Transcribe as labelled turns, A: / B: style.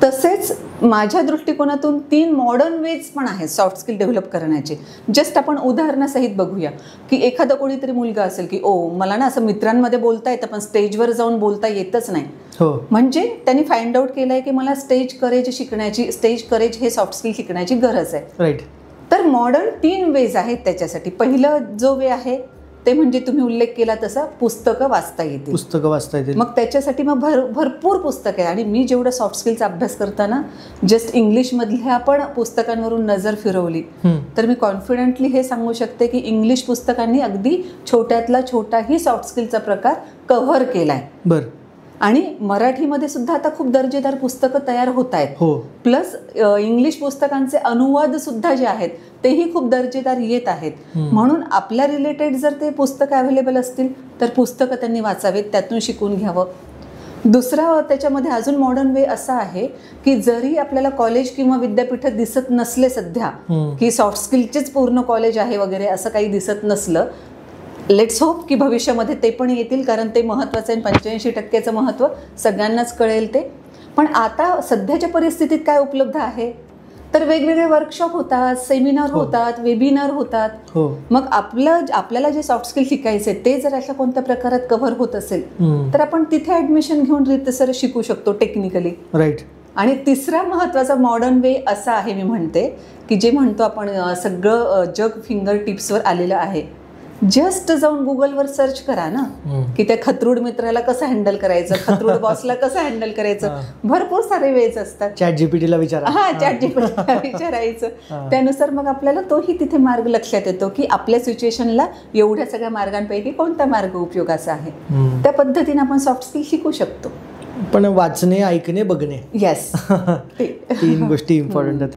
A: तसेच माझ्या दृष्टिकोनातून 3 मॉडर्न वेज पण आहेत सॉफ्ट स्किल डेव्हलप करण्याचे. जस्ट आपण उदाहरणासहित बघूया की एखादा कोणीतरी मुलगा असेल की मला ना असं मित्रांमध्ये बोलता येतं पण स्टेजवर जाऊन बोलता येतच नाही. म्हणजे त्यांनी फाइंड आउट केलंय की मला स्टेज करेज हे सॉफ्ट स्किल शिकण्याची गरज आहे.
B: राईट.
A: तर मॉडर्न 3 वेज आहेत त्याच्यासाठी. पहिलं जो वे आहे ते म्हणजे तुम्ही उल्लेख केला तसं पुस्तकं वाचता येतील. मग त्याच्यासाठी भरपूर पुस्तकं आहे. आणि मी जेवढं सॉफ्ट स्किलचा अभ्यास करताना जस्ट इंग्लिशमधल्या पण पुस्तकांवरून नजर फिरवली तर मी कॉन्फिडेंटली हे सांगू शकते की इंग्लिश पुस्तकांनी अगदी छोट्यातला छोटाही सॉफ्ट स्किलचा प्रकार कव्हर केलाय.
B: बरं.
A: आणि मराठीमध्ये सुद्धा आता खूप दर्जेदार पुस्तकं तयार होत आहेत. प्लस इंग्लिश पुस्तकांचे अनुवाद सुद्धा जे आहेत तेही खूप दर्जेदार येत आहेत. म्हणून आपल्या रिलेटेड जर ते पुस्तकं अवेलेबल असतील तर पुस्तकं त्यांनी वाचावेत, त्यातून शिकून घ्यावं. दुसरा त्याच्यामध्ये अजून मॉडर्न वे असा आहे की जरी आपल्याला कॉलेज किंवा विद्यापीठ दिसत नसले सध्या की सॉफ्ट स्किलचेच पूर्ण कॉलेज आहे वगैरे असं काही दिसत नसलं, लेट्स होप की भविष्यामध्ये ते पण येतील, कारण ते महत्त्वाचं आहे. 85% महत्त्व सगळ्यांनाच कळेल ते. पण आता सध्याच्या परिस्थितीत काय उपलब्ध आहे तर वेगवेगळे वर्कशॉप होतात, सेमिनार होतात, वेबिनार होतात. मग आपल्याला जे सॉफ्ट स्किल शिकायचे ते जर अशा कोणत्या प्रकारात कव्हर होत असेल तर आपण तिथे ऍडमिशन घेऊन रितसर शिकू शकतो टेक्निकली.
B: राईट.
A: आणि तिसरा महत्त्वाचा मॉडर्न वे असा आहे, मी म्हणते की जे म्हणतो आपण सगळं जग फिंगर टिप्सवर आलेलं आहे. जस्ट जाऊन गुगलवर सर्च करा ना की त्या खतरूड मित्राला कसं हँडल करायचं, खतरूड बॉसला कसं हँडल करायचं. भरपूर सारे वेज असतात.
B: ChatGPTला विचारा.
A: ChatGPTला विचारायचं. त्यानुसार मग आपल्याला तोही तिथे मार्ग लक्षात येतो की आपल्या सिच्युएशनला एवढ्या सगळ्या मार्गांपैकी कोणता मार्ग उपयोगाचा आहे. त्या पद्धतीने आपण सॉफ्ट स्किल शिकू शकतो.
B: पण वाचणे, ऐकणे, बघणे,
A: येस,
B: 3 गोष्टी इम्पॉर्टंट आहेत.